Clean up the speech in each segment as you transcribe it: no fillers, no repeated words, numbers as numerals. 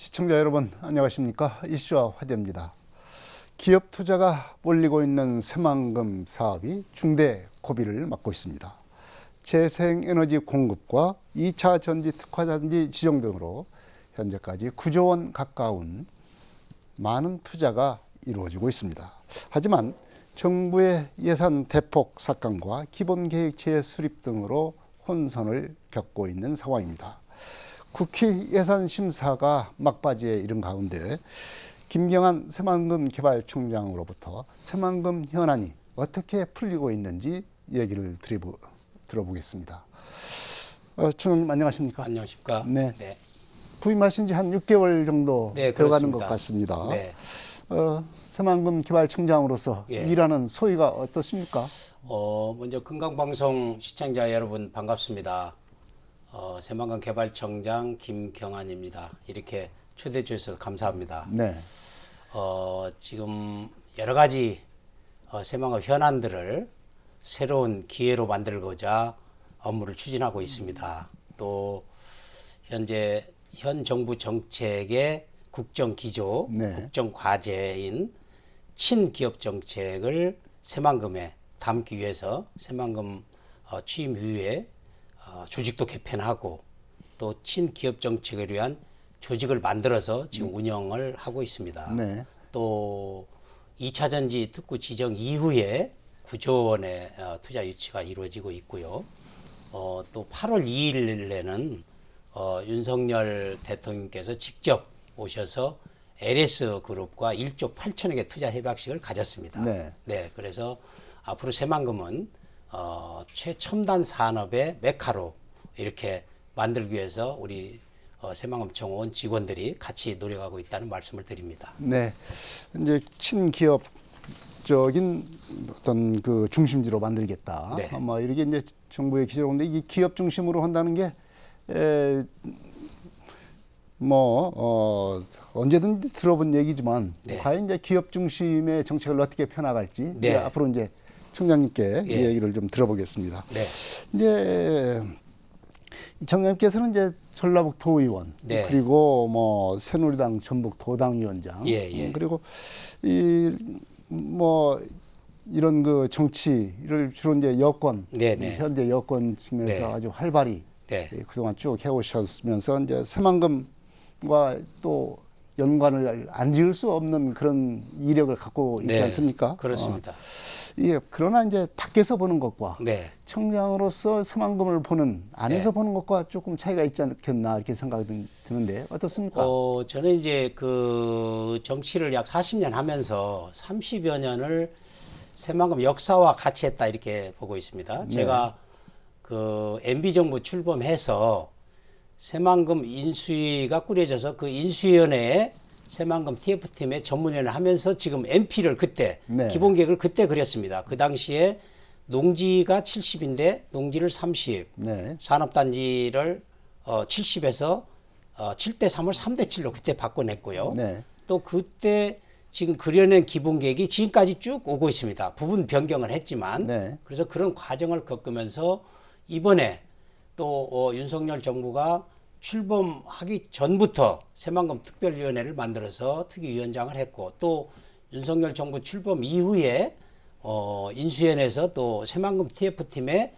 시청자 여러분 안녕하십니까. 이슈와 화제입니다. 기업 투자가 몰리고 있는 새만금 사업이 중대 고비를 맞고 있습니다. 재생에너지 공급과 2차 전지 특화단지 지정 등으로 현재까지 9조 원 가까운 많은 투자가 이루어지고 있습니다. 하지만 정부의 예산 대폭 삭감과 기본계획 재수립 등으로 혼선을 겪고 있는 상황입니다. 국회 예산심사가 막바지에 이른 가운데 김경환 새만금 개발청장으로부터 새만금 현안이 어떻게 풀리고 있는지 얘기를 들어보겠습니다. 청장님 안녕하십니까? 안녕하십니까? 네. 네. 부임하신 지 한 6개월 정도 되어가는 것 같습니다. 네. 새만금 개발청장으로서 예. 일하는 소위가 어떻습니까? 먼저 금강방송 시청자 여러분 반갑습니다. 새만금 개발청장 김경환입니다. 이렇게 초대해 주셔서 감사합니다. 네. 지금 여러 가지 새만금 현안들을 새로운 기회로 만들고자 업무를 추진하고 있습니다. 또 현재 현 정부 정책의 국정 기조, 네. 국정 과제인 친기업 정책을 새만금에 담기 위해서 새만금 취임 이후에 조직도 개편하고 또 친기업 정책을 위한 조직을 만들어서 지금 운영을 하고 있습니다. 네. 또 2차 전지 특구 지정 이후에 9조 원의 투자 유치가 이루어지고 있고요. 또 8월 2일에는 윤석열 대통령께서 직접 오셔서 LS 그룹과 1조 8천억의 투자 협약식을 가졌습니다. 네. 네, 그래서 앞으로 새만금은 최첨단 산업의 메카로 이렇게 만들기 위해서 우리 새만금 청원 직원들이 같이 노력하고 있다는 말씀을 드립니다. 네. 이제 친기업적인 어떤 그 중심지로 만들겠다. 네. 아마 이렇게 이제 정부의 기조인데 이게 기업 중심으로 한다는 게 언제든지 들어본 얘기지만 네. 과연 이제 기업 중심의 정책을 어떻게 펴나갈지 네. 이제 앞으로 이제 청장님께 예. 얘기를 좀 들어보겠습니다. 네. 이제 청장님께서는 이제 전라북 도의원 네. 그리고 뭐 새누리당 전북 도당위원장 예, 예. 그리고 이런 그 정치를 주로 이제 여권 네, 네. 현재 여권 측면에서 네. 아주 활발히 네. 그동안 쭉 해오셨으면서 이제 새만금과 또 연관을 안 지을 수 없는 그런 이력을 갖고 있지 네. 않습니까? 그렇습니다. 예, 그러나 이제 밖에서 보는 것과 네. 청장으로서 새만금을 보는 안에서 네. 보는 것과 조금 차이가 있지 않겠나 이렇게 생각이 드는데 어떻습니까? 저는 이제 그 정치를 약 40년 하면서 30여 년을 새만금 역사와 같이 했다 이렇게 보고 있습니다. 네. 제가 그 MB 정부 출범해서 새만금 인수위가 꾸려져서 그 인수위원회에 새만금 TF팀의 전문위원을 하면서 지금 MP를 그때 네. 기본계획을 그때 그렸습니다. 그 당시에 농지가 70인데 농지를 30, 네. 산업단지를 70에서 7대 3을 3대 7로 그때 바꿔냈고요. 네. 또 그때 지금 그려낸 기본계획이 지금까지 쭉 오고 있습니다. 부분 변경을 했지만 네. 그래서 그런 과정을 겪으면서 이번에 또 윤석열 정부가 출범하기 전부터 새만금 특별위원회를 만들어서 특위위원장을 했고 또 윤석열 정부 출범 이후에 인수위원회에서 또 새만금 TF팀의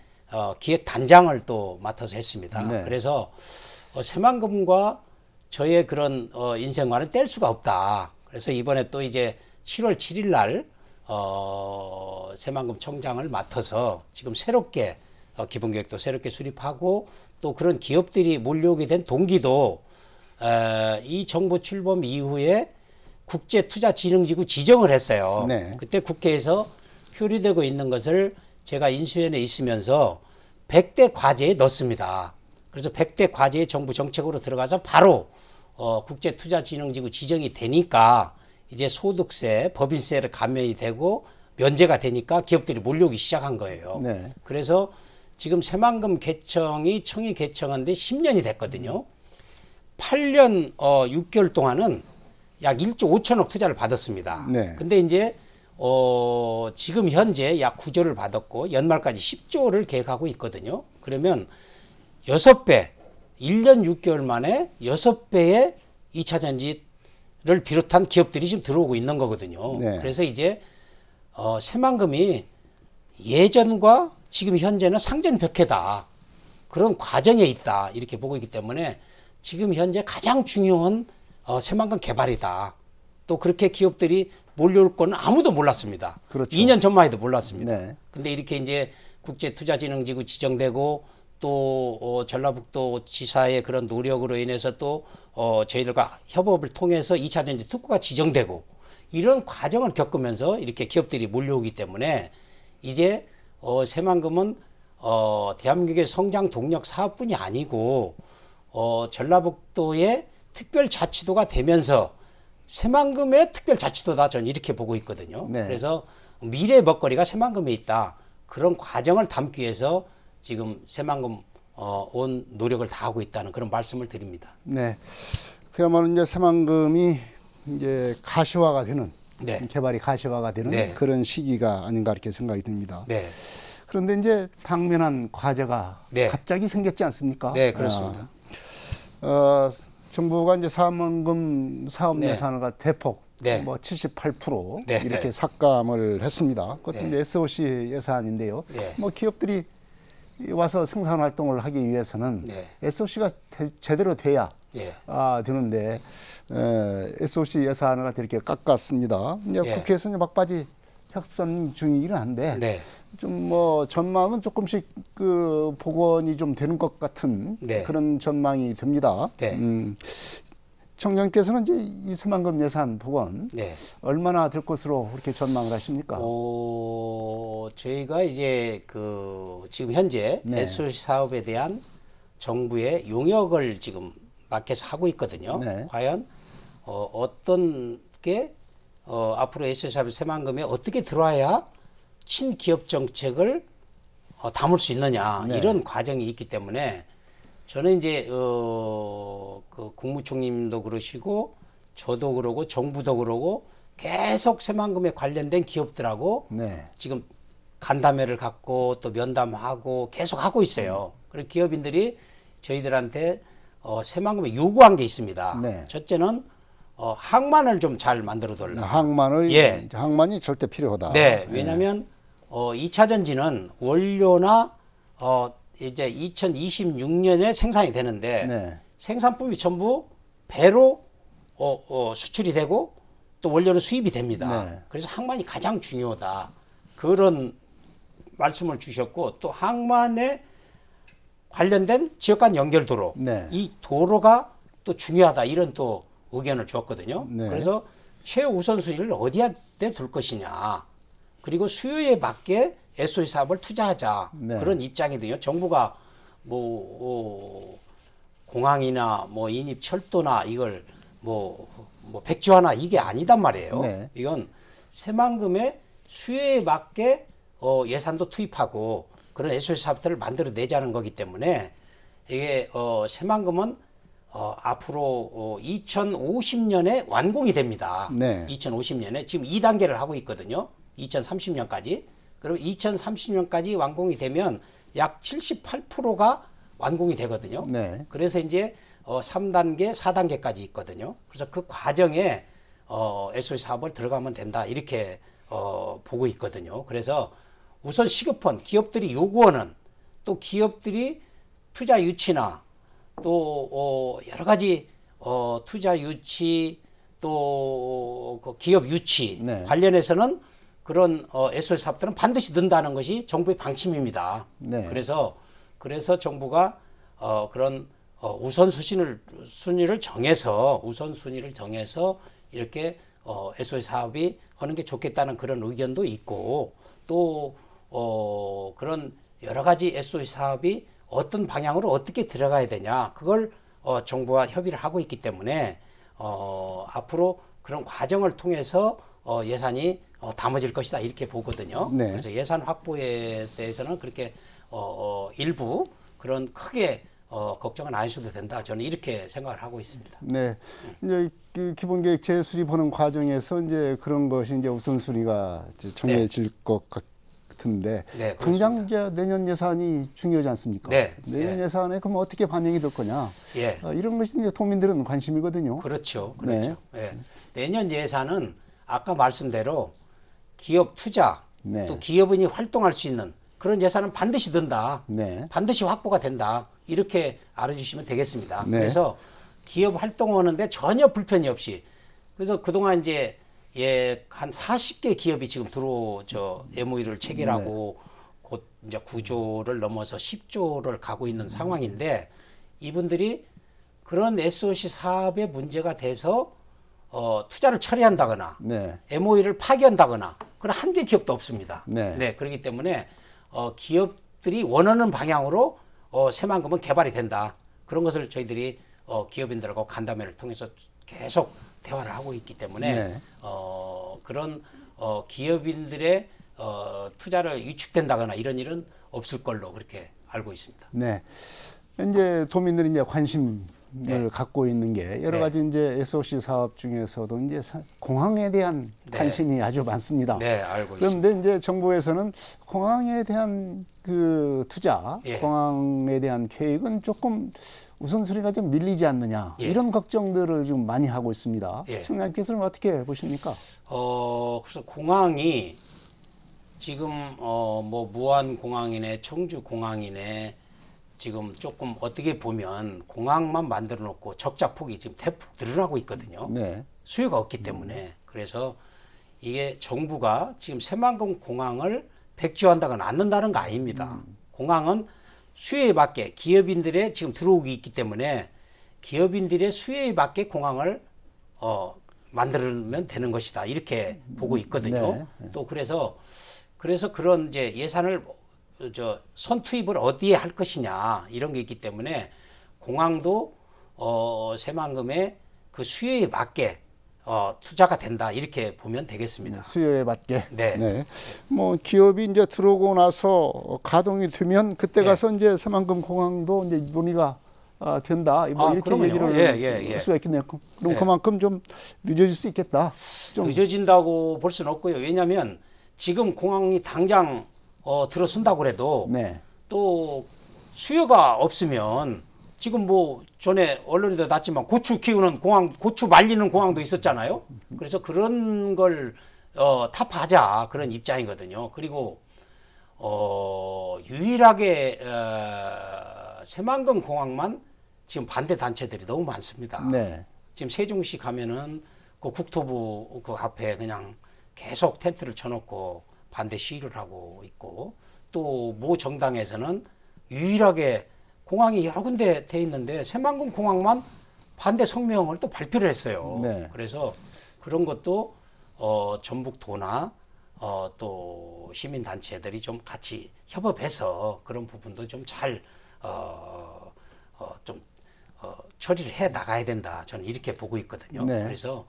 기획단장을 또 맡아서 했습니다. 네. 그래서 새만금과 저의 그런 인생과는 뗄 수가 없다. 그래서 이번에 또 이제 7월 7일 날 새만금 청장을 맡아서 지금 새롭게 기본계획도 새롭게 수립하고 또 그런 기업들이 몰려오게 된 동기도 이 정부 출범 이후에 국제투자진흥지구 지정을 했어요. 네. 그때 국회에서 표류되고 있는 것을 제가 인수위원회에 있으면서 100대 과제에 넣습니다. 그래서 100대 과제의 정부 정책으로 들어가서 바로 국제투자진흥지구 지정이 되니까 이제 소득세, 법인세를 감면이 되고 면제가 되니까 기업들이 몰려오기 시작한 거예요. 네. 그래서 지금 새만금 개청이 청이 개청한 데 10년이 됐거든요. 8년 6개월 동안은 약 1조 5천억 투자를 받았습니다. 네. 근데 이제 지금 현재 약 9조를 받았고 연말까지 10조를 계획하고 있거든요. 그러면 6배, 1년 6개월 만에 6배의 2차 전지를 비롯한 기업들이 지금 들어오고 있는 거거든요. 네. 그래서 이제 새만금이 예전과 지금 현재는 상전벽해다. 그런 과정에 있다. 이렇게 보고 있기 때문에 지금 현재 가장 중요한 새만금 개발이다. 또 그렇게 기업들이 몰려올 거는 아무도 몰랐습니다. 그렇죠. 2년 전만 해도 몰랐습니다. 네. 근데 이렇게 이제 국제투자진흥지구 지정되고 또 전라북도 지사의 그런 노력으로 인해서 또 저희들과 협업을 통해서 2차 전지 특구가 지정되고 이런 과정을 겪으면서 이렇게 기업들이 몰려오기 때문에 이제 새만금은 대한민국의 성장 동력 사업뿐이 아니고 전라북도의 특별자치도가 되면서 새만금의 특별자치도다 저는 이렇게 보고 있거든요. 네. 그래서 미래의 먹거리가 새만금에 있다. 그런 과정을 담기 위해서 지금 새만금 온 노력을 다하고 있다는 그런 말씀을 드립니다. 네. 그야말로 이제 새만금이 이제 가시화가 되는 네. 개발이 가시화가 되는 네. 그런 시기가 아닌가 이렇게 생각이 듭니다. 네. 그런데 이제 당면한 과제가 네. 갑자기 생겼지 않습니까? 네, 그렇습니다. 정부가 이제 새만금 사업 네. 예산을 대폭 네. 뭐 78% 네. 이렇게 삭감을 했습니다. 그것도 네. 이제 SOC 예산인데요. 네. 뭐 기업들이 와서 생산 활동을 하기 위해서는 네. SOC가 제대로 돼야 예. 되는데 SOC 예산을 이렇게 깎았습니다. 이제 예. 국회에서 이제 막바지 협상 중이긴 한데 네. 좀 뭐 전망은 조금씩 그 복원이 좀 되는 것 같은 네. 그런 전망이 듭니다. 네. 청장께서는 이제 이 새만금 예산 복원 네. 얼마나 될 것으로 그렇게 전망을 하십니까? 저희가 이제 지금 현재 네. SOC 사업에 대한 정부의 용역을 지금 마켓에서 하고 있거든요. 네. 과연 어떤 게 앞으로 SOC 사업 새만금에 어떻게 들어와야 친기업 정책을 담을 수 있느냐 네. 이런 과정이 있기 때문에 저는 이제 그 국무총리님도 그러시고 저도 그러고 정부도 그러고 계속 새만금에 관련된 기업들하고 네. 지금 간담회를 갖고 또 면담하고 계속 하고 있어요. 그리고 기업인들이 저희들한테 새만금에 요구한 게 있습니다. 네. 첫째는 항만을 좀 잘 만들어 달라. 항만을 예. 항만이 절대 필요하다. 네, 왜냐하면 2차 전지는 원료나 이제 2026년에 생산이 되는데 네. 생산품이 전부 배로 수출이 되고 또 원료는 수입이 됩니다. 네. 그래서 항만이 가장 중요하다. 그런 말씀을 주셨고 또 항만에 관련된 지역 간 연결도로 네. 이 도로가 또 중요하다 이런 또 의견을 주었거든요. 네. 그래서 최우선순위를 어디에 둘 것이냐 그리고 수요에 맞게 SOC 사업을 투자하자 네. 그런 입장이거든요. 정부가 공항이나 인입 철도나 이걸 백지화나 이게 아니단 말이에요. 네. 이건 새만금의 수요에 맞게 예산도 투입하고 그런 SOC 사업들을 만들어내자는 거기 때문에 이게 새만금은 앞으로 2050년에 완공이 됩니다. 네. 2050년에 지금 2단계를 하고 있거든요. 2030년까지. 그럼 2030년까지 완공이 되면 약 78%가 완공이 되거든요. 네. 그래서 이제 3단계, 4단계까지 있거든요. 그래서 그 과정에 SOC 사업을 들어가면 된다. 이렇게 보고 있거든요. 그래서 우선 시급한 기업들이 요구하는 또 기업들이 투자 유치나 또 여러 가지 투자 유치 또 그 기업 유치 네. 관련해서는 그런 SOC 사업들은 반드시 넣는다는 것이 정부의 방침입니다. 네. 그래서 정부가 그런 우선순위를 정해서 이렇게 SOC 사업이 하는 게 좋겠다는 그런 의견도 있고 또 그런 여러 가지 SOC 사업이 어떤 방향으로 어떻게 들어가야 되냐 그걸 정부와 협의를 하고 있기 때문에 앞으로 그런 과정을 통해서 예산이 담아질 것이다 이렇게 보거든요. 네. 그래서 예산 확보에 대해서는 그렇게 일부 그런 크게 걱정은 안 하셔도 된다. 저는 이렇게 생각을 하고 있습니다. 네. 이제 그 기본계획 재수립하는 과정에서 이제 그런 것이 이제 우선순위가 이제 정해질 것 같은데 네, 당장 이제 내년 예산이 중요하지 않습니까? 네, 내년 예산에 그럼 어떻게 반영이 될 거냐? 예. 이런 것이 이제 도민들은 관심이거든요. 그렇죠. 네. 그렇죠. 예. 내년 예산은 아까 말씀대로 기업 투자, 네. 또 기업인이 활동할 수 있는 그런 예산은 반드시 든다. 네. 반드시 확보가 된다. 이렇게 알아주시면 되겠습니다. 네. 그래서 기업 활동하는데 전혀 불편이 없이 그래서 그동안 이제 한 40개 기업이 지금 MOU를 체결하고 곧 이제 9조를 넘어서 10조를 가고 있는 상황인데 이분들이 그런 SOC 사업에 문제가 돼서 투자를 처리한다거나 네. MOU를 파기한다거나 그런 한 개 기업도 없습니다. 네. 그렇기 때문에 기업들이 원하는 방향으로 새만금은 개발이 된다. 그런 것을 저희들이 기업인들하고 간담회를 통해서 계속 대화를 하고 있기 때문에 네. 그런 기업인들의 투자를 위축된다거나 이런 일은 없을 걸로 그렇게 알고 있습니다. 네. 이제 도민들이 이제 관심을 네. 갖고 있는 게 여러 네. 가지 이제 SOC 사업 중에서도 이제 공항에 대한 네. 관심이 아주 많습니다. 네, 알고 있습니다. 그런데 이제 정부에서는 공항에 대한 그 투자, 예. 공항에 대한 계획은 조금 우선순위가 좀 밀리지 않느냐 예. 이런 걱정들을 좀 많이 하고 있습니다. 예. 청장님께서는 어떻게 보십니까? 그래서 공항이 지금 뭐 무안 공항이네, 청주 공항이네 지금 조금 어떻게 보면 공항만 만들어 놓고 적자 폭이 지금 대폭 늘어나고 있거든요. 네. 수요가 없기 때문에. 그래서 이게 정부가 지금 새만금 공항을 백지화한다거나 않는다는 거 아닙니다. 공항은 수요에 맞게 기업인들의 지금 들어오기 있기 때문에 기업인들의 수요에 맞게 공항을 만들면 되는 것이다. 이렇게 보고 있거든요. 네. 또 그래서 그런 이제 예산을 선투입을 어디에 할 것이냐 이런 게 있기 때문에 공항도 새만금의 그 수요에 맞게 투자가 된다 이렇게 보면 되겠습니다. 수요에 맞게. 네. 뭐 기업이 이제 들어오고 나서 가동이 되면 그때 네. 가서 이제 새만금 공항도 이제 논의가 된다. 뭐 이렇게 그러면요. 얘기를 예. 할 수가 있겠네요. 그럼 예. 그만큼 좀 늦어질 수 있겠다. 좀 늦어진다고 볼 수는 없고요. 왜냐하면 지금 공항이 당장 들어선다고 그래도 네. 또 수요가 없으면 지금 뭐 전에 언론에도 났지만 고추 키우는 공항, 고추 말리는 공항도 있었잖아요. 그래서 그런 걸 타파하자 그런 입장이거든요. 그리고 유일하게 새만금 공항만 지금 반대 단체들이 너무 많습니다. 네. 지금 세종시 가면은 그 국토부 그 앞에 그냥 계속 텐트를 쳐놓고 반대 시위를 하고 있고 또 모 정당에서는 유일하게 공항이 여러 군데 돼 있는데 새만금 공항만 반대 성명을 또 발표를 했어요. 네. 그래서 그런 것도 전북도나 또 시민단체들이 좀 같이 협업해서 그런 부분도 좀 잘 처리를 해 나가야 된다. 저는 이렇게 보고 있거든요. 네. 그래서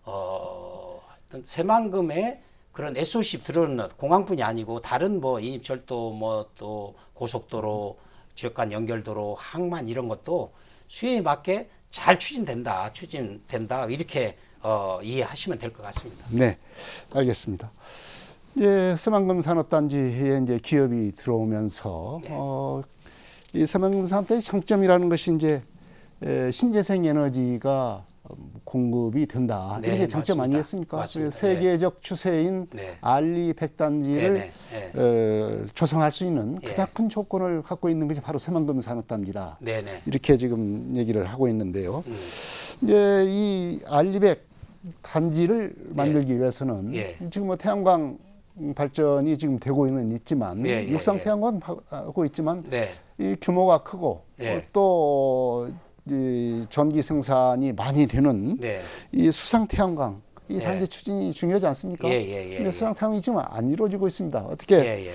어떤 새만금의 그런 SOC 들어오는 공항뿐이 아니고 다른 뭐 인입철도 뭐 또 고속도로 지역 간 연결도로 항만 이런 것도 수요에 맞게 잘 추진된다 이렇게 이해하시면 될 것 같습니다. 네. 알겠습니다. 이제 새만금 산업단지에 이제 기업이 들어오면서 네. 이 새만금 산업단지 장점이라는 것이 이제 신재생 에너지가 공급이 된다. 네, 이게 장점 맞습니다. 아니겠습니까? 맞습니다. 세계적 추세인 네. 알리 100단지를 네. 조성할 수 있는 예. 가장 큰 조건을 갖고 있는 것이 바로 새만금 산업단지다. 네네. 이렇게 지금 얘기를 하고 있는데요. 이제 이 알리 100 단지를 만들기 위해서는 예. 지금 뭐 태양광 발전이 지금 되고 있지만 예, 예, 육상 예. 태양광 하고 있지만 네. 이 규모가 크고 예. 또 이 전기 생산이 많이 되는 네. 이 수상 태양광 이 예. 단지 추진이 중요하지 않습니까? 예. 근데 수상 태양광이 지금 안 이루어지고 있습니다. 어떻게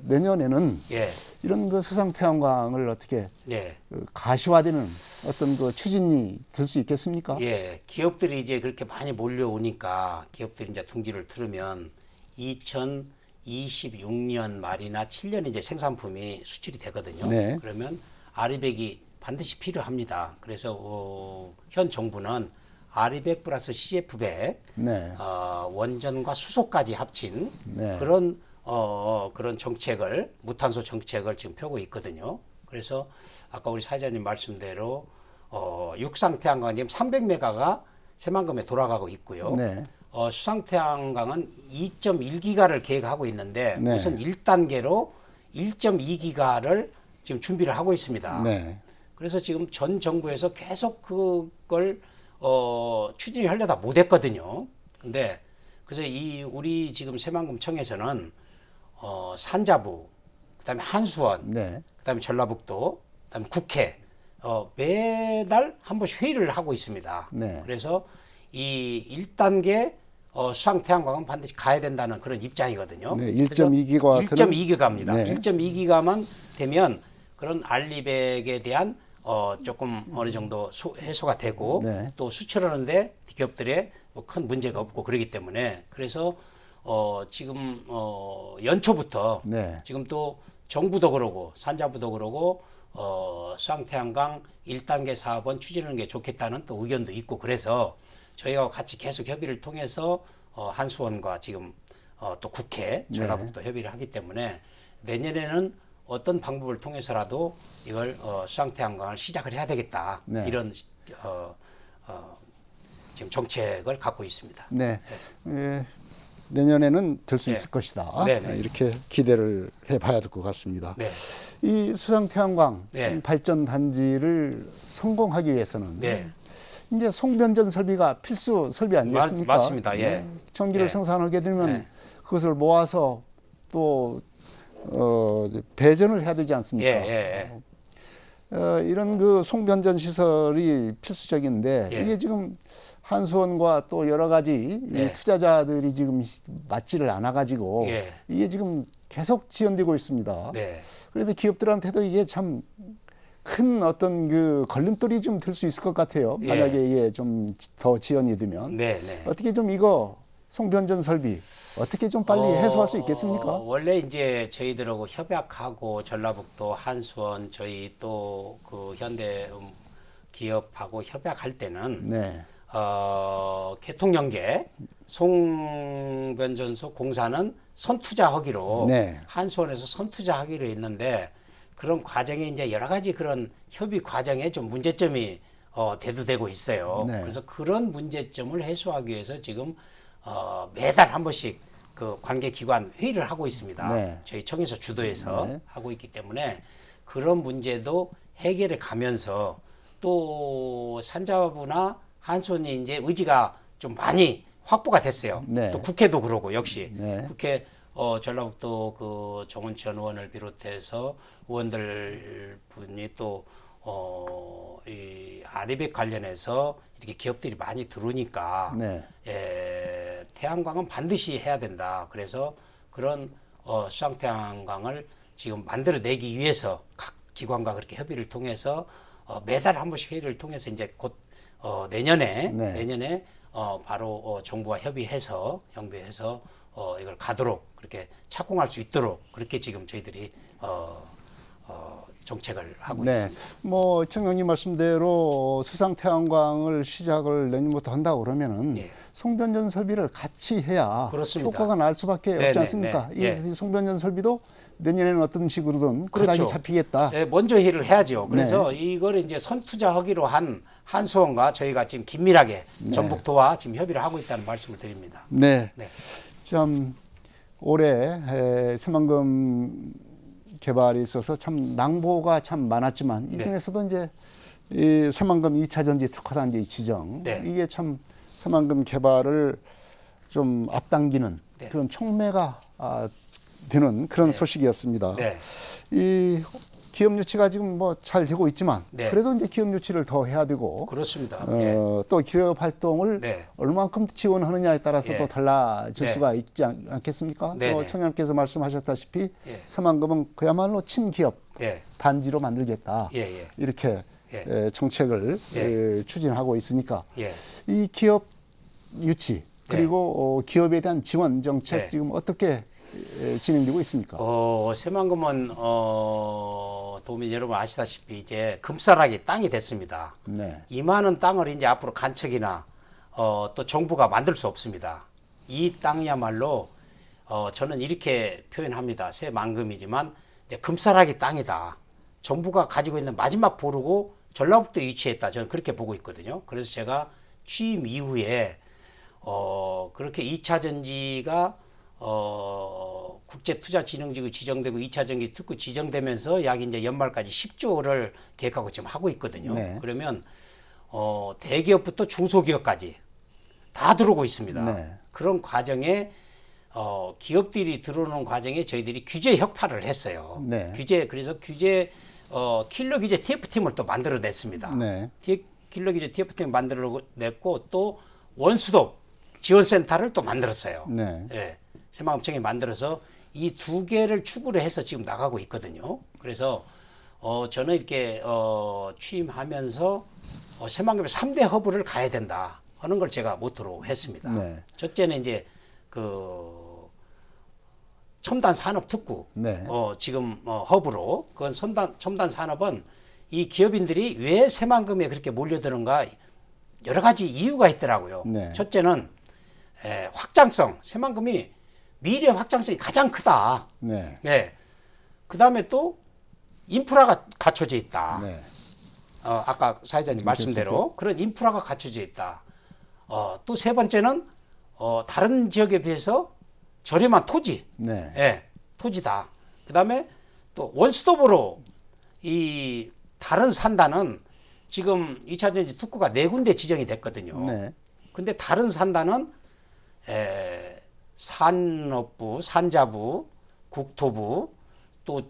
내년에는 예. 이런 그 수상 태양광을 어떻게 예. 가시화되는 어떤 그 추진이 될 수 있겠습니까? 예. 기업들이 이제 그렇게 많이 몰려오니까 기업들이 이제 둥지를 틀으면 2026년 말이나 7년 이제 생산품이 수출이 되거든요. 네. 그러면 아리백이 반드시 필요합니다. 그래서 현 정부는 아리백 플러스 CF100 네. 원전과 수소까지 합친 네. 그런 그런 정책을 무탄소 정책을 지금 펴고 있거든요. 그래서 아까 우리 사회자님 말씀대로 육상태양광 지금 300메가가 새만금에 돌아가고 있고요. 네. 수상태양광은 2.1기가를 계획하고 있는데 네. 우선 1단계로 1.2기가를 지금 준비를 하고 있습니다. 네. 그래서 지금 전 정부에서 계속 그걸 추진하려다 못했거든요. 근데 그래서 우리 지금 새만금청에서는 산자부, 그다음에 한수원, 네. 그다음에 전라북도, 그다음에 국회 매달 한 번씩 회의를 하고 있습니다. 네. 그래서 이 1단계 수상태양광은 반드시 가야 된다는 그런 입장이거든요. 네, 1.2기가 1.2기가입니다. 네. 1.2기가만 되면 그런 알리백에 대한 조금 어느 정도 해소가 되고 네. 또 수출하는데 기업들의 뭐 큰 문제가 없고 그러기 때문에 그래서 지금 연초부터 네. 지금 또 정부도 그러고 산자부도 그러고 수상태양광 1단계 사업은 추진하는 게 좋겠다는 또 의견도 있고 그래서 저희가 같이 계속 협의를 통해서 한수원과 지금 또 국회 전라북도 협의를 하기 때문에 내년에는 어떤 방법을 통해서라도 이걸 수상태양광을 시작을 해야 되겠다. 네. 이런 지금 정책을 갖고 있습니다. 네. 내년에는 될 수 네. 있을 것이다. 네, 네. 이렇게 기대를 해봐야 될 것 같습니다. 네. 이 수상태양광 네. 발전 단지를 성공하기 위해서는 네. 이제 송변전 설비가 필수 설비 아니겠습니까? 맞습니다. 예. 네. 전기를 예. 생산하게 되면 예. 그것을 모아서 또 배전을 해야 되지 않습니까? 예. 이런 그 송변전 시설이 필수적인데 예. 이게 지금 한수원과 또 여러 가지 네. 이 투자자들이 지금 맞지를 않아 가지고 예. 이게 지금 계속 지연되고 있습니다. 네. 그래서 기업들한테도 이게 참 큰 어떤 그 걸림돌이 좀 될 수 있을 것 같아요. 예. 만약에 이게 좀 더 지연이 되면 네. 네. 어떻게 좀 이거 송변전 설비 어떻게 좀 빨리 해소할 수 있겠습니까? 원래 이제 저희들하고 협약하고 전라북도 한수원 저희 또 그 현대 기업하고 협약할 때는 네. 개통연계 송변전소 공사는 선투자하기로 네. 한수원에서 선투자하기로 했는데 그런 과정에 이제 여러 가지 그런 협의 과정에 좀 문제점이 대두되고 있어요. 네. 그래서 그런 문제점을 해소하기 위해서 지금 매달 한 번씩 그 관계기관 회의를 하고 있습니다. 네. 저희 청에서 주도해서 네. 하고 있기 때문에 그런 문제도 해결해 가면서 또 산자부나 한수원이 이제 의지가 좀 많이 확보가 됐어요. 네. 또 국회도 그러고 역시 네. 국회 전라북도 그 정은천 의원을 비롯해서 의원들 분이 또 이 아리백 관련해서 이렇게 기업들이 많이 들어오니까 네. 태양광은 반드시 해야 된다. 그래서 그런 수상태양광을 지금 만들어내기 위해서 각 기관과 그렇게 협의를 통해서 매달 한 번씩 회의를 통해서 이제 곧 내년에 바로 정부와 협의해서 이걸 가도록 그렇게 착공할 수 있도록 그렇게 지금 저희들이 정책을 하고 네. 있습니다. 뭐 청장님 말씀대로 수상태양광을 시작을 내년부터 한다고 그러면은 예. 송변전 설비를 같이 해야 그렇습니다. 효과가 날 수밖에 네, 없지 네, 않습니까? 네. 이 송변전 설비도 내년에는 어떤 식으로든 그렇죠. 가닥이 잡히겠다. 네, 먼저 회의를 해야죠. 그래서 네. 이걸 이제 선투자하기로 한 한수원과 저희가 지금 긴밀하게 전북도와 지금 협의를 하고 있다는 말씀을 드립니다. 네. 네. 참 올해 새만금 개발에 있어서 참 낭보가 참 많았지만 이 네. 중에서도 이제 이 새만금 2차 전지 특화단지 지정 네. 이게 참 새만금 개발을 좀 앞당기는 네. 그런 촉매가 되는 그런 네. 소식이었습니다. 네. 이 기업 유치가 지금 뭐 잘 되고 있지만 네. 그래도 이제 기업 유치를 더 해야 되고 그렇습니다. 예. 또 기업 활동을 네. 얼마만큼 지원하느냐에 따라서 예. 또 달라질 네. 수가 있지 않겠습니까? 네, 또 네. 청장님께서 말씀하셨다시피 예. 새만금은 그야말로 친기업 예. 단지로 만들겠다. 예. 예. 이렇게 예. 정책을 예. 추진하고 있으니까 예. 이 기업 유치 그리고 기업에 대한 지원 정책 네. 지금 어떻게 진행되고 있습니까? 새만금은 도민 여러분 아시다시피 이제 금싸라기 땅이 됐습니다. 네. 이 많은 땅을 이제 앞으로 간척이나 또 정부가 만들 수 없습니다. 이 땅이야말로 저는 이렇게 표현합니다. 새만금이지만 이제 금싸라기 땅이다. 정부가 가지고 있는 마지막 보루고 전라북도에 위치했다. 저는 그렇게 보고 있거든요. 그래서 제가 취임 이후에 그렇게 2차 전지가 국제투자진흥지구 지정되고 2차 전지 특구 지정되면서 약 이제 연말까지 10조를 계획하고 지금 하고 있거든요. 네. 그러면 대기업부터 중소기업까지 다 들어오고 있습니다. 네. 그런 과정에 기업들이 들어오는 과정에 저희들이 규제 혁파를 했어요. 네. 그래서 킬러 규제 TF팀을 또 만들어냈습니다. 네. 킬러 규제 TF팀을 만들어냈고 또 원스톱 지원센터를 또 만들었어요. 네. 예, 새만금청이 만들어서 이 두 개를 축으로 해서 지금 나가고 있거든요. 그래서 저는 이렇게 취임하면서 새만금의 3대 허브를 가야 된다 하는 걸 제가 모토로 했습니다. 네. 첫째는 이제 그 첨단 산업 특구 네. 지금 허브로 그건 첨단 산업은 이 기업인들이 왜 새만금에 그렇게 몰려드는가 여러 가지 이유가 있더라고요. 네. 첫째는 확장성, 새만금이 미래 확장성이 가장 크다. 네. 네. 그 다음에 또 인프라가 갖춰져 있다. 네. 아까 사회자님 말씀대로 그런 인프라가 갖춰져 있다. 또 세 번째는 다른 지역에 비해서 저렴한 토지, 네. 예, 토지다. 그 다음에 또 원스톱으로 이 다른 산단은 지금 2차 전지 특구가 4군데 지정이 됐거든요. 네. 근데 다른 산단은 산업부, 산자부, 국토부, 또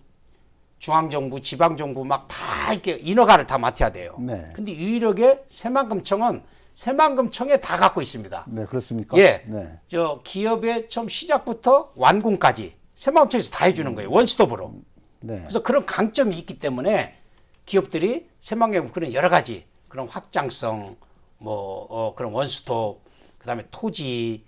중앙정부, 지방정부 막 다 이렇게 인허가를 다 맡아야 돼요. 네. 근데 유일하게 새만금청은 새만금청에 다 갖고 있습니다. 네, 그렇습니까? 예. 네. 저 기업의 처음 시작부터 완공까지 새만금청에서 다 해주는 거예요. 원스톱으로. 네. 그래서 그런 강점이 있기 때문에 기업들이 새만금 그런 여러 가지 그런 확장성, 그런 원스톱, 그다음에 토지,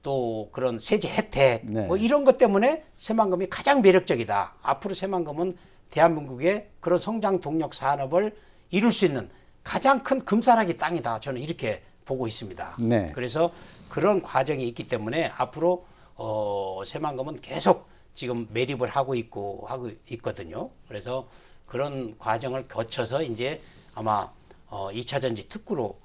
또 그런 세제 혜택, 네. 이런 것 때문에 새만금이 가장 매력적이다. 앞으로 새만금은 대한민국의 그런 성장 동력 산업을 이룰 수 있는 가장 큰 금싸라기 땅이다. 저는 이렇게 보고 있습니다. 네. 그래서 그런 과정이 있기 때문에 앞으로 새만금은 계속 지금 매립을 하고 있거든요. 그래서 그런 과정을 거쳐서 이제 아마 2차 전지 특구로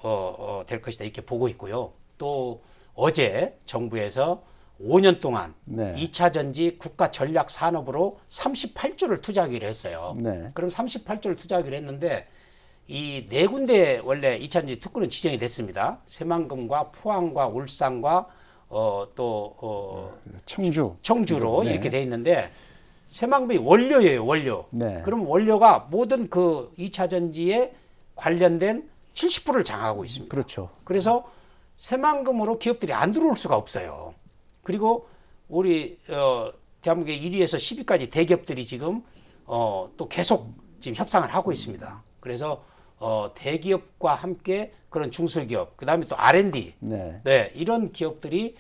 될 것이다 이렇게 보고 있고요. 또 어제 정부에서 5년 동안 네. 2차 전지 국가 전략 산업으로 38조를 투자하기로 했어요. 네. 그럼 38조를 투자하기로 했는데 이 4군데 원래 2차 전지 특구는 지정이 됐습니다. 새만금과 포항과 울산과 청주로 네. 이렇게 돼 있는데 새만금이 원료예요, 원료. 네. 그럼 원료가 모든 그 2차 전지에 관련된 70%를 장악하고 있습니다. 그렇죠. 그래서 새만금으로 기업들이 안 들어올 수가 없어요. 그리고 우리 대한민국의 1위에서 10위까지 대기업들이 지금 또 계속 지금 협상을 하고 있습니다. 그래서 대기업과 함께 그런 중소기업, 그다음에 또 R&D, 네. 네, 이런 기업들이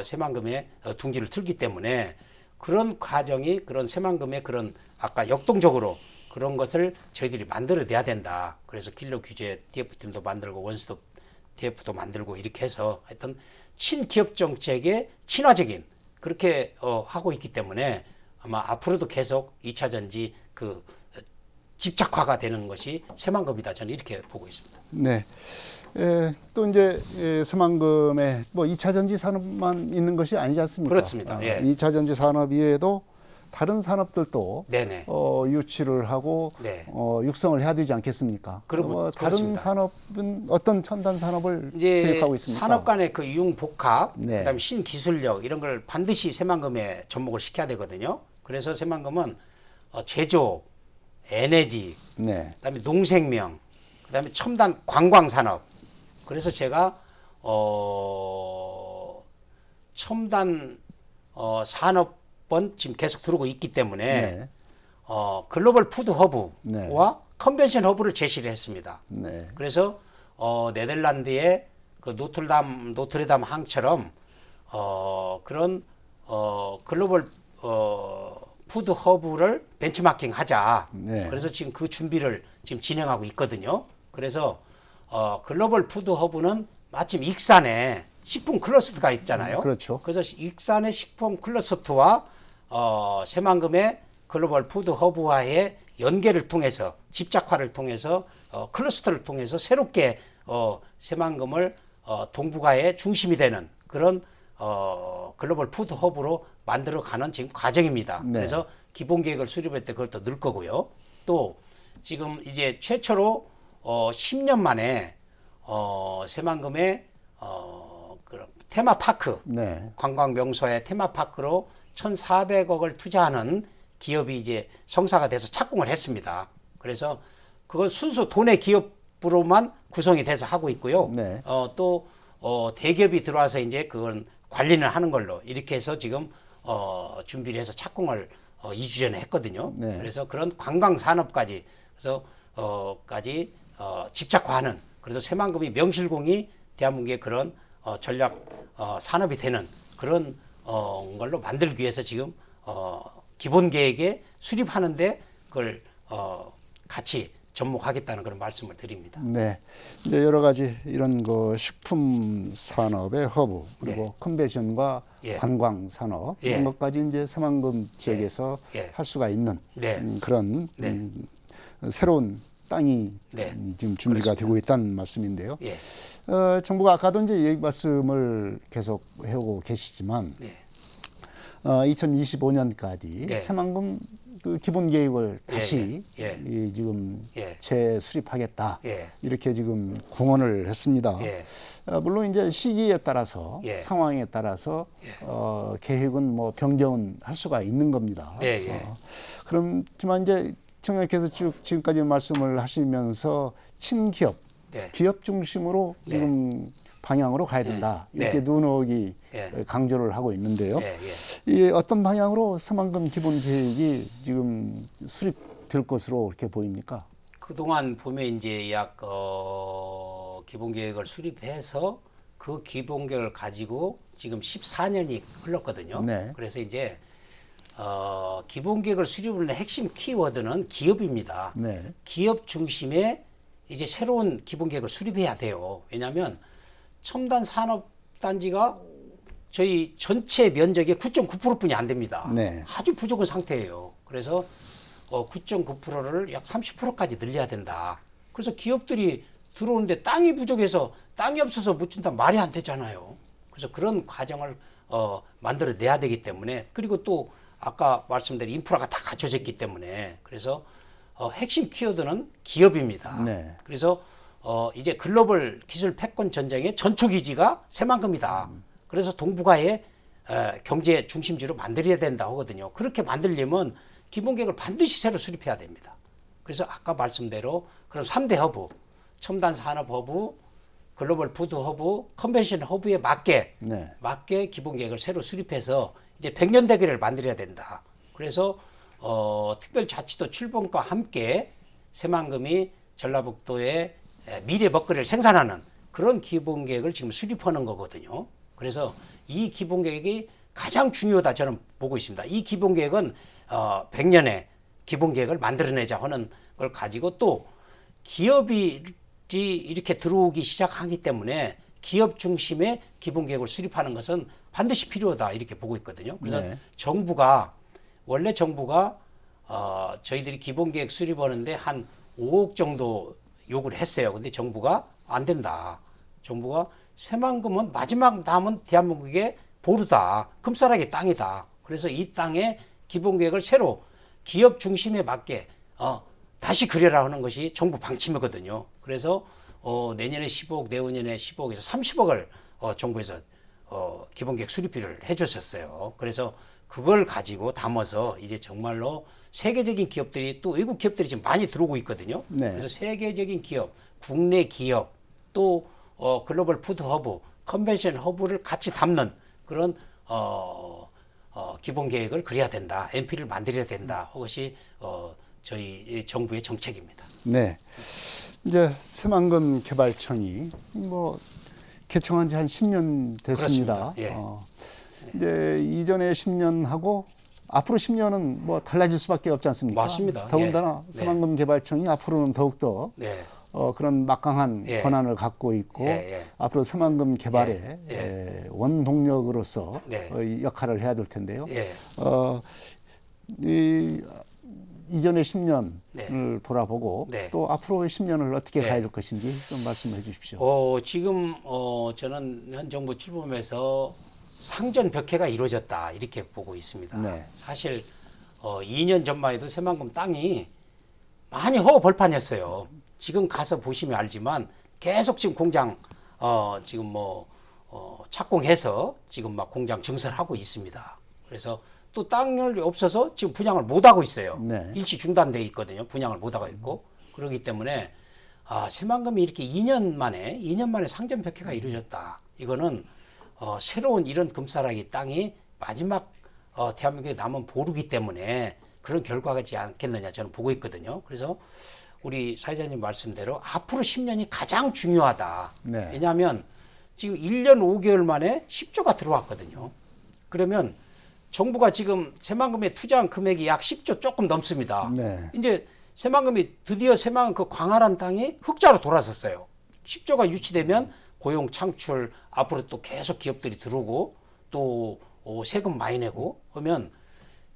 새만금에 둥지를 틀기 때문에 그런 과정이 그런 새만금의 그런 아까 역동적으로 그런 것을 저희들이 만들어내야 된다. 그래서 킬러 규제 TF팀도 만들고 원스톱 TF도 만들고 이렇게 해서 하여튼 친기업 정책의 친화적인 그렇게 하고 있기 때문에 아마 앞으로도 계속 2차 전지 그 집착화가 되는 것이 새만금이다. 저는 이렇게 보고 있습니다. 네. 또 이제 새만금에 뭐 2차 전지 산업만 있는 것이 아니지 않습니까? 그렇습니다. 예. 2차 전지 산업 이외에도 다른 산업들도 네네. 유치를 하고 네. 육성을 해야 되지 않겠습니까? 다른 그렇습니다. 산업은 어떤 첨단 산업을 이제 계획하고 있습니까? 산업 간의 그 융복합, 네. 그다음에 신기술력 이런 걸 반드시 새만금에 접목을 시켜야 되거든요. 그래서 새만금은 제조업, 에너지, 네. 그다음에 농생명, 그다음에 첨단 관광 산업. 그래서 제가 첨단 산업은 지금 계속 들어오고 있기 때문에 네. 글로벌 푸드 허브와 네. 컨벤션 허브를 제시를 했습니다. 네. 그래서 네덜란드의 그 노트르담 항처럼 그런 글로벌 푸드 허브를 벤치마킹 하자. 네. 그래서 지금 그 준비를 지금 진행하고 있거든요. 그래서 글로벌 푸드 허브는 마침 익산에 식품 클러스터가 있잖아요. 그렇죠. 그래서 익산의 식품 클러스터와 새만금의 글로벌 푸드 허브와의 연계를 통해서 집약화를 통해서 클러스터를 통해서 새롭게 새만금을 동북아의 중심이 되는 그런 글로벌 푸드 허브로 만들어가는 지금 과정입니다. 네. 그래서 기본 계획을 수립할 때 그것도 넣을 거고요. 또 지금 이제 최초로 10년 만에 새만금의 그런 테마파크 네. 관광 명소의 테마파크로 1,400억을 투자하는 기업이 이제 성사가 돼서 착공을 했습니다. 그래서 그건 순수 돈의 기업으로만 구성이 돼서 하고 있고요. 네. 또 대기업이 들어와서 이제 그건 관리를 하는 걸로 이렇게 해서 지금 준비를 해서 착공을 2주 전에 했거든요. 네. 그래서 그런 관광 산업까지 그래서 까지 집착화하는 그래서 새만금이 명실공히 대한민국의 그런 전략 산업이 되는 그런 걸로 만들기 위해서 지금 기본 계획에 수립하는데 그걸 같이 접목하겠다는 그런 말씀을 드립니다. 네. 이제 여러 가지 이런 그 식품 산업의 허브 그리고 네. 컨벤션과 예. 관광 산업 예. 이런 것까지 이제 새만금 지역에서 예. 할 수가 있는 네. 그런 네. 새로운 땅이 네. 지금 준비가 되고 있다는 말씀인데요. 예. 정부가 아까도 이제 얘기 말씀을 계속 해오고 계시지만 네. 2025년까지 네. 새만금 그 기본 계획을 다시 예. 이 지금 예. 재수립하겠다 예. 이렇게 지금 공언을 했습니다. 예. 물론 이제 시기에 따라서 예. 상황에 따라서 계획은 뭐 변경은 할 수가 있는 겁니다. 네, 예. 그렇지만 이제 청장님께서 쭉 지금까지 말씀을 하시면서 친기업, 네. 기업 중심으로 네. 지금 방향으로 가야 된다. 네. 이렇게 누누이 예. 강조를 하고 있는데요. 예. 예. 이 어떤 방향으로 새만금 기본 계획이 지금 수립될 것으로 이렇게 보입니까? 그동안 보면 이제 약 기본 계획을 수립해서 그 기본 계획을 가지고 지금 14년이 흘렀거든요. 네. 그래서 이제 기본 계획을 수립하는 핵심 키워드는 기업입니다. 네. 기업 중심의 이제 새로운 기본 계획을 수립해야 돼요. 왜냐하면 첨단 산업단지가 저희 전체 면적의 9.9%뿐이 안 됩니다. 네. 아주 부족한 상태예요. 그래서 9.9%를 약 30%까지 늘려야 된다. 그래서 기업들이 들어오는데 땅이 부족해서 땅이 없어서 못 준다 말이 안 되잖아요. 그래서 그런 과정을 만들어내야 되기 때문에 그리고 또 아까 말씀드린 인프라가 다 갖춰졌기 때문에 그래서 핵심 키워드는 기업입니다. 네. 그래서 이제 글로벌 기술 패권 전쟁의 전초기지가 새만금이다. 그래서 동북아의 경제 중심지로 만들어야 된다 하거든요. 그렇게 만들려면 기본 계획을 반드시 새로 수립해야 됩니다. 그래서 아까 말씀대로 그럼 3대 허브, 첨단 산업 허브, 글로벌 푸드 허브, 컨벤션 허브에 맞게 기본 계획을 새로 수립해서 이제 100년 대계를 만들어야 된다. 그래서 특별자치도 출범과 함께 새만금이 전라북도의 미래 먹거리를 생산하는 그런 기본 계획을 지금 수립하는 거거든요. 그래서 이 기본 계획이 가장 중요하다 저는 보고 있습니다. 이 기본 계획은 100년의 기본 계획을 만들어내자 하는 걸 가지고 또 기업이 이렇게 들어오기 시작하기 때문에 기업 중심의 기본 계획을 수립하는 것은 반드시 필요하다 이렇게 보고 있거든요. 그래서 원래 정부가 저희들이 기본 계획 수립하는데 한 5억 정도 요구를 했어요. 근데 정부가 안 된다. 정부가 새만금은 마지막 남은 대한민국의 보루다. 금싸라기 땅이다. 그래서 이 땅의 기본 계획을 새로 기업 중심에 맞게 다시 그려라 하는 것이 정부 방침이거든요. 그래서 내년에 15억, 내후년에 15억에서 30억을 정부에서 기본 계획 수립비를 해주셨어요. 그래서 그걸 가지고 담아서 이제 정말로 세계적인 기업들이 또 외국 기업들이 지금 많이 들어오고 있거든요. 네. 그래서 세계적인 기업, 국내 기업, 또 글로벌 푸드 허브, 컨벤션 허브를 같이 담는 그런 기본 계획을 그려야 된다. NP를 만들어야 된다. 그것이 저희 정부의 정책입니다. 네. 이제 새만금 개발청이 뭐 개청한 지 한 10년 됐습니다. 그렇습니다. 예. 이제 이전에 10년 하고 앞으로 10년은 뭐 달라질 수밖에 없지 않습니까? 맞습니다. 더군다나 예. 새만금 개발청이 앞으로는 더욱더 네. 그런 막강한 예. 권한을 갖고 있고 예. 앞으로 새만금 개발의 원동력으로서 네. 이 역할을 해야 될 텐데요. 예. 이 이전의 10년을 네. 돌아보고 네. 또 앞으로의 10년을 어떻게 네. 가야 될 것인지 좀 말씀해 주십시오. 지금 저는 현 정부 출범해서 상전벽해가 이루어졌다 이렇게 보고 있습니다. 네. 사실 2년 전만 해도 새만금 땅이 많이 허허벌판이었어요. 지금 가서 보시면 알지만 계속 지금 공장 지금 뭐 착공해서 지금 막 공장 증설하고 있습니다. 그래서 또 땅이 없어서 지금 분양을 못 하고 있어요. 네. 일시 중단돼 있거든요. 분양을 못 하고 있고 그렇기 때문에 새만금이 이렇게 2년 만에 상전벽해가 이루어졌다. 이거는 새로운 이런 금싸라기 땅이 마지막 대한민국에 남은 보루기 때문에 그런 결과가지 않겠느냐 저는 보고 있거든요. 그래서 우리 사회자님 말씀대로 앞으로 10년이 가장 중요하다. 네. 왜냐하면 지금 1년 5개월 만에 10조가 들어왔거든요. 그러면 정부가 지금 새만금에 투자한 금액이 약 10조 조금 넘습니다. 네. 이제 새만금이 드디어 새만금 그 광활한 땅이 흑자로 돌아섰어요. 10조가 유치되면 고용 창출 앞으로 또 계속 기업들이 들어오고 또 세금 많이 내고 하면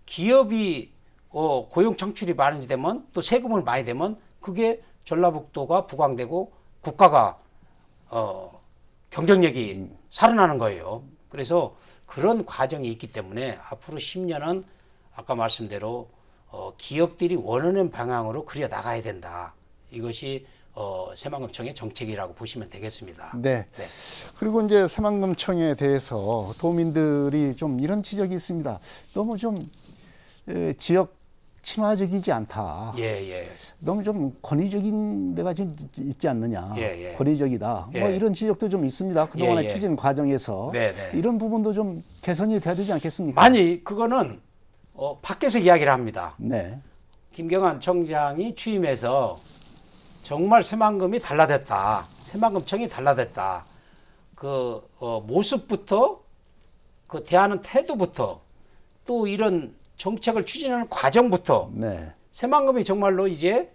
기업이 고용 창출이 많이 되면 또 세금을 많이 되면 그게 전라북도가 부강되고 국가가 경쟁력이 살아나는 거예요. 그래서 그런 과정이 있기 때문에 앞으로 10년은 아까 말씀대로 기업들이 원하는 방향으로 그려 나가야 된다. 이것이 새만금청의 정책이라고 보시면 되겠습니다. 네. 그리고 이제 새만금청에 대해서 도민들이 좀 이런 지적이 있습니다. 너무 좀 지역 친화적이지 않다. 예. 너무 좀 권위적인 데가 좀 있지 않느냐. 예. 권위적이다. 뭐 예. 이런 지적도 좀 있습니다. 그동안의 예. 추진 과정에서 네. 이런 부분도 좀 개선이 돼야 되지 않겠습니까? 많이 그거는 밖에서 이야기를 합니다. 네. 김경환 청장이 취임해서 정말 새만금이 달라졌다. 새만금청이 달라졌다. 그 모습부터 그 대하는 태도부터 또 이런 정책을 추진하는 과정부터 네. 새만금이 정말로 이제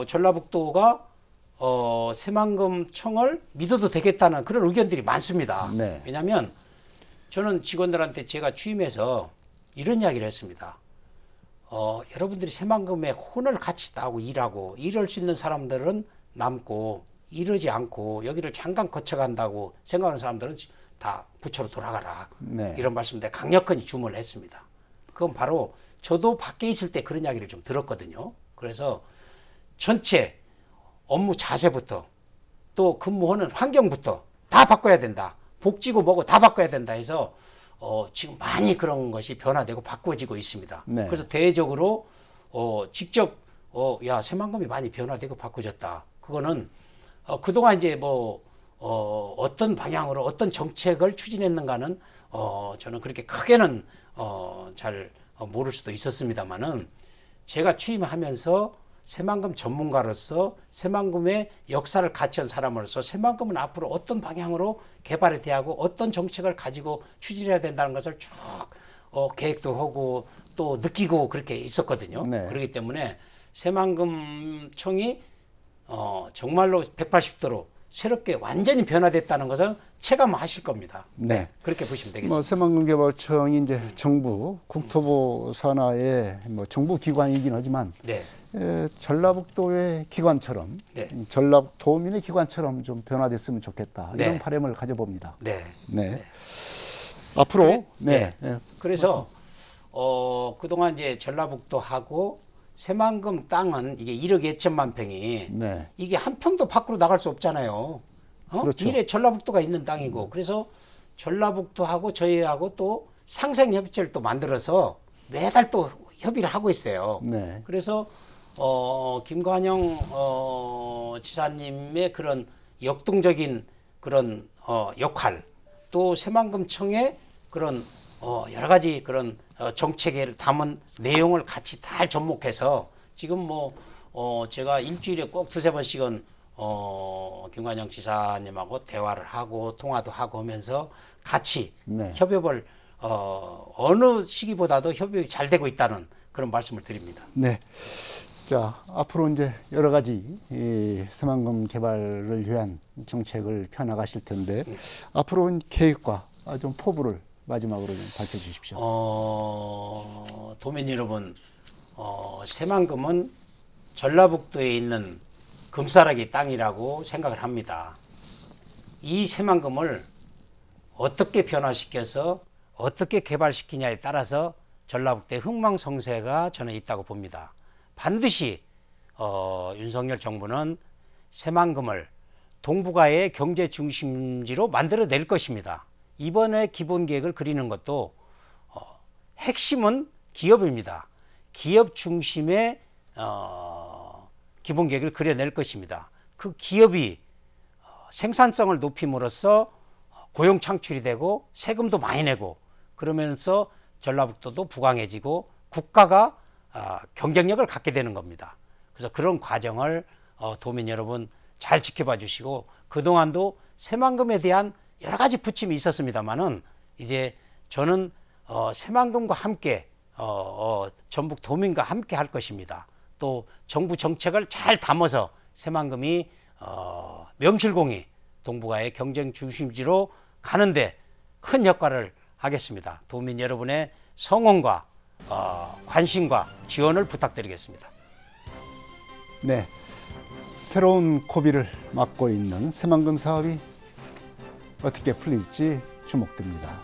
전라북도가 새만금청을 믿어도 되겠다는 그런 의견들이 많습니다. 네. 왜냐하면 저는 직원들한테 제가 취임해서 이런 이야기를 했습니다. 여러분들이 새만금에 혼을 같이 따고 일하고 이럴 수 있는 사람들은 남고 이러지 않고 여기를 잠깐 거쳐간다고 생각하는 사람들은 다 부처로 돌아가라. 네. 이런 말씀 내가 강력하게 주문을 했습니다. 그건 바로 저도 밖에 있을 때 그런 이야기를 좀 들었거든요. 그래서 전체 업무 자세부터 또 근무하는 환경부터 다 바꿔야 된다. 복지고 뭐고 다 바꿔야 된다 해서 지금 많이 그런 것이 변화되고 바꿔지고 있습니다. 네. 그래서 대외적으로 직접 새만금이 많이 변화되고 바꿔졌다. 그거는 그동안 이제 어떤 방향으로 어떤 정책을 추진했는가는 저는 그렇게 크게는 잘 모를 수도 있었습니다만은 제가 취임하면서 새만금 전문가로서 새만금의 역사를 같이 한 사람으로서 새만금은 앞으로 어떤 방향으로 개발이 돼야 하고 어떤 정책을 가지고 추진해야 된다는 것을 쭉 계획도 하고 또 느끼고 그렇게 있었거든요. 네. 그렇기 때문에 새만금청이 정말로 180도로 새롭게 완전히 변화됐다는 것은 체감하실 겁니다. 네. 그렇게 보시면 되겠습니다. 뭐 새만금개발청이 이제 정부 국토부 산하의 뭐 정부 기관이긴 하지만 네. 전라북도의 기관처럼 네. 전라도민의 기관처럼 좀 변화됐으면 좋겠다. 네. 이런 바람을 가져봅니다. 네. 네. 앞으로 네. 네. 그래서 그동안 이제 전라북도하고 새만금 땅은 이게 1억 2천만 평이 네. 이게 한 평도 밖으로 나갈 수 없잖아요. 그렇죠. 미래 전라북도가 있는 땅이고 그래서 전라북도하고 저희하고 또 상생협의체를 또 만들어서 매달 또 협의를 하고 있어요. 네. 그래서 김관영 지사님의 그런 역동적인 그런 역할 또 새만금청의 그런 여러 가지 그런 정책을 담은 내용을 같이 다 접목해서 지금 제가 일주일에 꼭 두세 번씩은 김관영 지사님하고 대화를 하고 통화도 하고 하면서 같이 네. 협업을 어느 시기보다도 협업이 잘 되고 있다는 그런 말씀을 드립니다. 네. 자, 앞으로 이제 여러 가지 이 새만금 개발을 위한 정책을 펴나가실 텐데 앞으로 계획과 좀 포부를 마지막으로 좀 밝혀주십시오. 도민 여러분, 새만금은 전라북도에 있는 금싸라기 땅이라고 생각을 합니다. 이 새만금을 어떻게 변화시켜서 어떻게 개발시키냐에 따라서 전라북도의 흥망성쇠가 저는 있다고 봅니다. 반드시 윤석열 정부는 새만금을 동북아의 경제 중심지로 만들어낼 것입니다. 이번에 기본계획을 그리는 것도 핵심은 기업입니다. 기업 중심의 기본계획을 그려낼 것입니다. 그 기업이 생산성을 높임으로써 고용 창출이 되고 세금도 많이 내고 그러면서 전라북도도 부강해지고 국가가 경쟁력을 갖게 되는 겁니다. 그래서 그런 과정을 도민 여러분 잘 지켜봐 주시고 그동안도 새만금에 대한 여러 가지 부침이 있었습니다만은 이제 저는 새만금과 함께 전북 도민과 함께 할 것입니다. 또 정부 정책을 잘 담아서 새만금이 명실공히 동북아의 경쟁 중심지로 가는데 큰 역할을 하겠습니다. 도민 여러분의 성원과 관심과 지원을 부탁드리겠습니다. 네, 새로운 고비를 맞고 있는 새만금 사업이 어떻게 풀릴지 주목됩니다.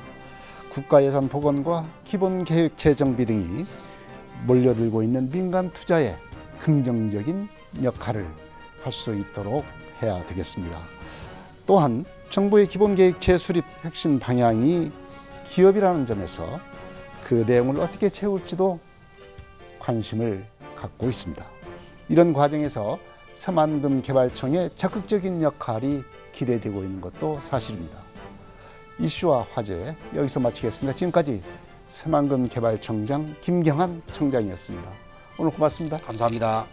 국가예산 복원과 기본계획 재정비 등이 몰려들고 있는 민간 투자에 긍정적인 역할을 할 수 있도록 해야 되겠습니다. 또한 정부의 기본계획 재수립 핵심 방향이 기업이라는 점에서 그 내용을 어떻게 채울지도 관심을 갖고 있습니다. 이런 과정에서 새만금 개발청의 적극적인 역할이 기대되고 있는 것도 사실입니다. 이슈와 화제 여기서 마치겠습니다. 지금까지 새만금 개발청장 김경한 청장이었습니다. 오늘 고맙습니다. 감사합니다.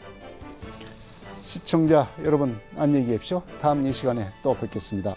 시청자 여러분 안녕히 계십시오. 다음 이 시간에 또 뵙겠습니다.